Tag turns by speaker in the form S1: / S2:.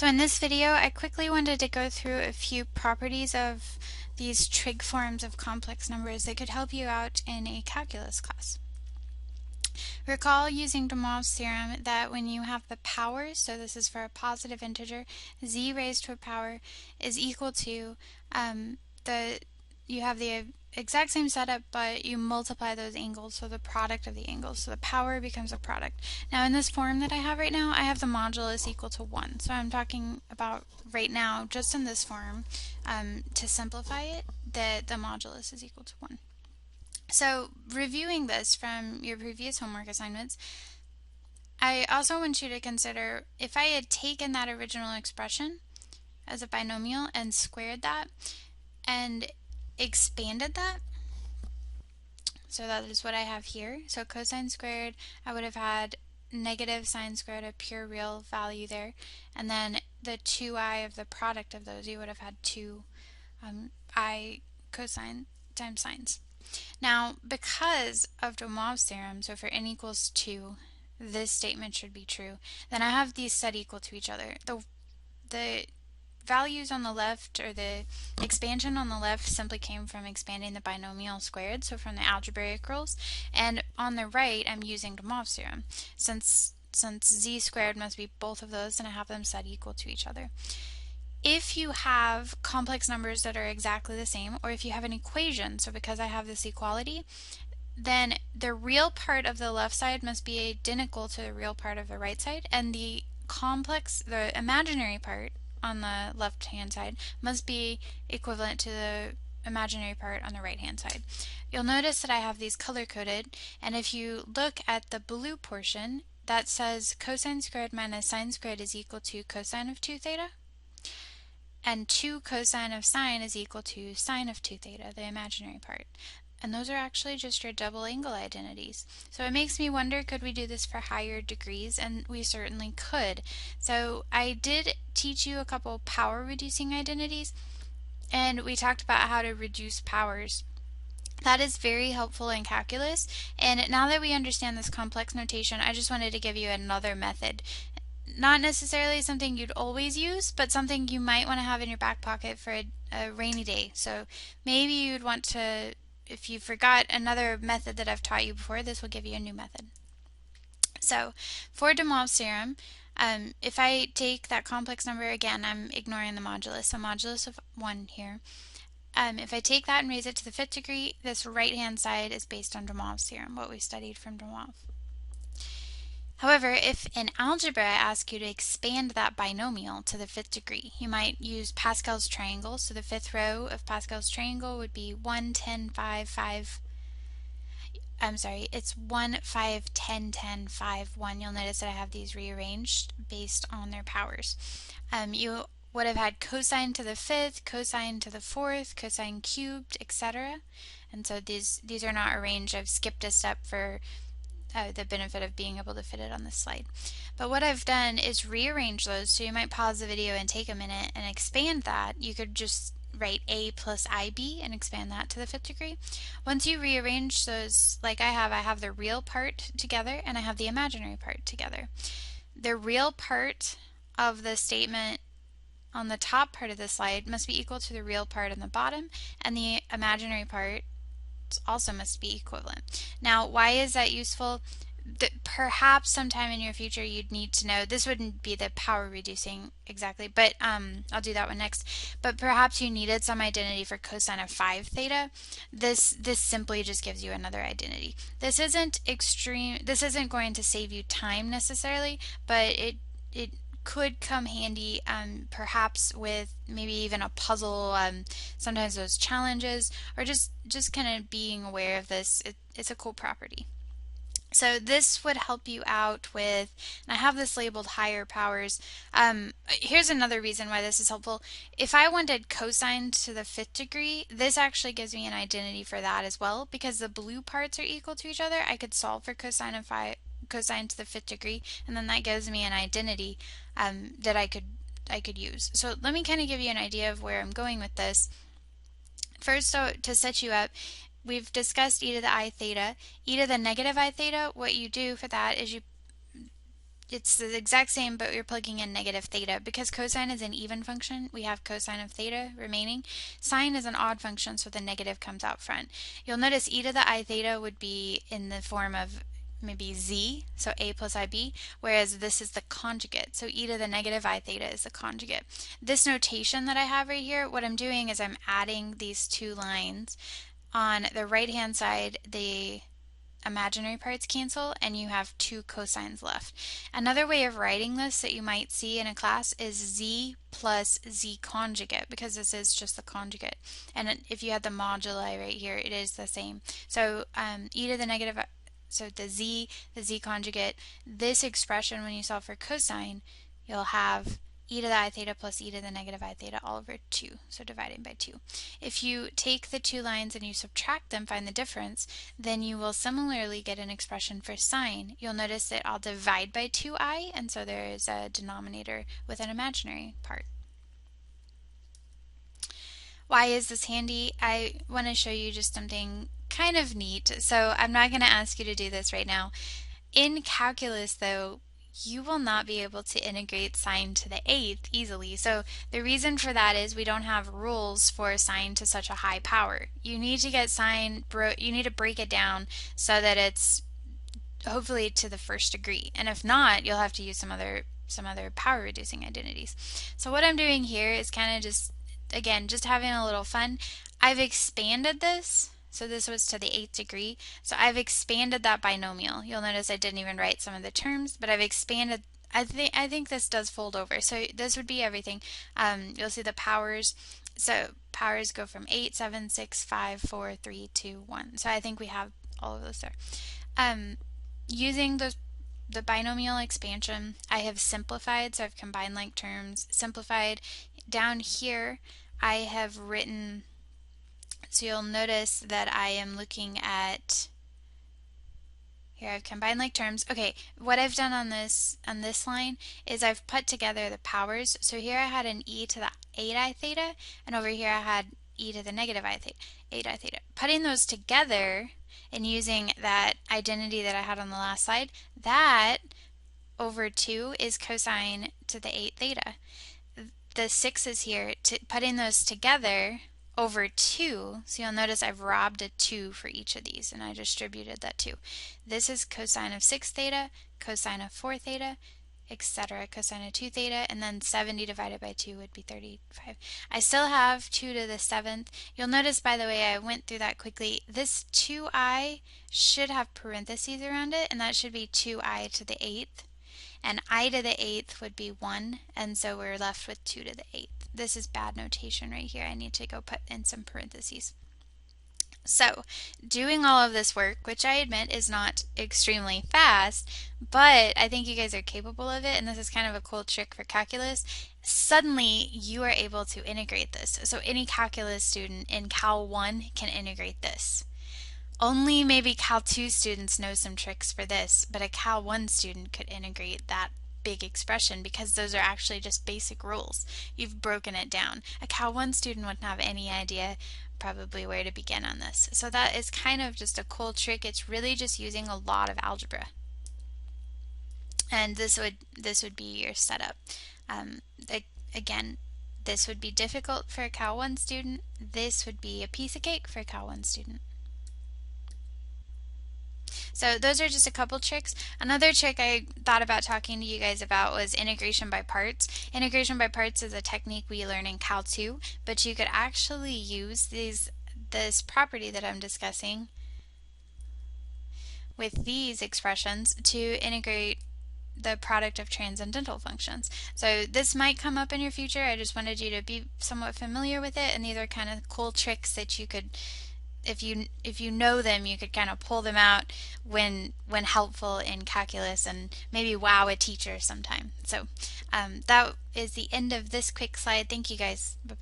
S1: So in this video, I quickly wanted to go through a few properties of these trig forms of complex numbers that could help you out in a calculus class. Recall using De Moivre's theorem that when you have the powers, so this is for a positive integer, z raised to a power is equal to you have the exact same setup, but you multiply those angles, so the product of the angles. So the power becomes a product. Now in this form that I have right now, I have the modulus equal to 1. So I'm talking about right now, just in this form, to simplify it, that the modulus is equal to 1. So reviewing this from your previous homework assignments, I also want you to consider if I had taken that original expression as a binomial and squared that and expanded that. So that is what I have here. So cosine squared, I would have had negative sine squared, a pure real value there. And then the 2i of the product of those, you would have had 2 I cosine times sines. Now, because of De Moivre's theorem, so for n equals 2, this statement should be true, then I have these set equal to each other. The values on the left, or the expansion on the left, simply came from expanding the binomial squared, so from the algebraic rules, and on the right I'm using De Moivre's theorem. Since z squared must be both of those, and I have them set equal to each other. If you have complex numbers that are exactly the same, or if you have an equation, so because I have this equality, then the real part of the left side must be identical to the real part of the right side, and the imaginary part on the left hand side must be equivalent to the imaginary part on the right hand side. You'll notice that I have these color coded, and if you look at the blue portion, that says cosine squared minus sine squared is equal to cosine of 2 theta, and 2 cosine of sine is equal to sine of 2 theta, the imaginary part. And those are actually just your double angle identities. So it makes me wonder, could we do this for higher degrees? And we certainly could. So I did teach you a couple power reducing identities, and we talked about how to reduce powers. That is very helpful in calculus, and now that we understand this complex notation, I just wanted to give you another method. Not necessarily something you'd always use, but something you might want to have in your back pocket for a rainy day. So maybe you'd want to, if you forgot another method that I've taught you before, this will give you a new method. So for De Moivre's theorem, if I take that complex number again, I'm ignoring the modulus, so modulus of 1 here. If I take that and raise it to the 5th degree, this right-hand side is based on De Moivre's theorem, what we studied from De Moivre. However, if in algebra I ask you to expand that binomial to the 5th degree, you might use Pascal's triangle. So the 5th row of Pascal's triangle would be 1, 10, 5, 5. I'm sorry, it's 1, 5, 10, 10, 5, 1. You'll notice that I have these rearranged based on their powers. You would have had cosine to the 5th, cosine to the 4th, cosine cubed, etc. And so these are not arranged. I've skipped a step for the benefit of being able to fit it on this slide. But what I've done is rearrange those, so you might pause the video and take a minute and expand that. You could just write a plus ib and expand that to the 5th degree. Once you rearrange those, like I have the real part together and I have the imaginary part together. The real part of the statement on the top part of the slide must be equal to the real part on the bottom, and the imaginary part also must be equivalent. Now, why is that useful? Perhaps sometime in your future you'd need to know, this wouldn't be the power reducing exactly, but I'll do that one next. But perhaps you needed some identity for cosine of 5 theta. This simply just gives you another identity. This isn't extreme, this isn't going to save you time necessarily, but it could come handy perhaps with maybe even a puzzle, sometimes those challenges, or just kind of being aware of this. It's a cool property. So this would help you out with, and I have this labeled higher powers. Here's another reason why this is helpful. If I wanted cosine to the 5th degree, this actually gives me an identity for that as well, because the blue parts are equal to each other. I could solve for cosine of 5, cosine to the 5th degree, and then that gives me an identity that I could use. So let me kind of give you an idea of where I'm going with this. First, so to set you up, we've discussed e to the I theta. E to the negative I theta, what you do for that is you it's the exact same, but you're plugging in negative theta. Because cosine is an even function, we have cosine of theta remaining. Sine is an odd function, so the negative comes out front. You'll notice e to the I theta would be in the form of maybe z, so a plus ib, whereas this is the conjugate, so e to the negative I theta is the conjugate. This notation that I have right here, what I'm doing is I'm adding these two lines. On the right hand side, the imaginary parts cancel and you have two cosines left. Another way of writing this that you might see in a class is z plus z conjugate, because this is just the conjugate. And if you had the moduli right here, it is the same. So e to the negative, so the z conjugate, this expression when you solve for cosine, you'll have e to the I theta plus e to the negative I theta all over 2, so dividing by 2. If you take the two lines and you subtract them, find the difference, then you will similarly get an expression for sine. You'll notice that I'll divide by 2i, and so there is a denominator with an imaginary part. Why is this handy? I want to show you just something kind of neat. So I'm not going to ask you to do this right now. In calculus, though, you will not be able to integrate sine to the 8th easily. So the reason for that is we don't have rules for sine to such a high power. You need to get sine, you need to break it down so that it's hopefully to the first degree. And if not, you'll have to use some other power reducing identities. So what I'm doing here is kind of just, again, just having a little fun. I've expanded this. So this was to the 8th degree. So I've expanded that binomial. You'll notice I didn't even write some of the terms, but I've expanded. I think this does fold over. So this would be everything. You'll see the powers. So powers go from 8, 7, 6, 5, 4, 3, 2, 1. So I think we have all of those there. Using the binomial expansion, I have simplified. So I've combined like terms, simplified. Down here, I have written. So you'll notice that I am looking at, here I've combined like terms. Okay, what I've done on this line is I've put together the powers. So here I had an e to the 8i theta, and over here I had e to the negative 8i theta. Putting those together and using that identity that I had on the last slide, that over 2 is cosine to the 8 theta. The 6 is here. Putting those together over 2, so you'll notice I've robbed a 2 for each of these, and I distributed that 2. This is cosine of 6 theta, cosine of 4 theta, etc., cosine of 2 theta, and then 70 divided by 2 would be 35. I still have 2 to the 7th. You'll notice, by the way, I went through that quickly. This 2i should have parentheses around it, and that should be 2i to the 8th. And I to the 8th would be 1, and so we're left with 2 to the 8th. This is bad notation right here. I need to go put in some parentheses. So, doing all of this work, which I admit is not extremely fast, but I think you guys are capable of it, and this is kind of a cool trick for calculus. Suddenly, you are able to integrate this. So any calculus student in Cal 1 can integrate this. Only maybe Cal 2 students know some tricks for this, but a Cal 1 student could integrate that big expression because those are actually just basic rules. You've broken it down. A Cal 1 student wouldn't have any idea probably where to begin on this. So that is kind of just a cool trick. It's really just using a lot of algebra. And this would be your setup. Again, this would be difficult for a Cal 1 student. This would be a piece of cake for a Cal 1 student. So those are just a couple tricks. Another trick I thought about talking to you guys about was integration by parts. Integration by parts is a technique we learn in Cal 2, but you could actually use this property that I'm discussing with these expressions to integrate the product of transcendental functions. So this might come up in your future. I just wanted you to be somewhat familiar with it, and these are kind of cool tricks that you could, if you know them, you could kind of pull them out when helpful in calculus and maybe wow a teacher sometime. So that is the end of this quick slide. Thank you guys. Bye-bye.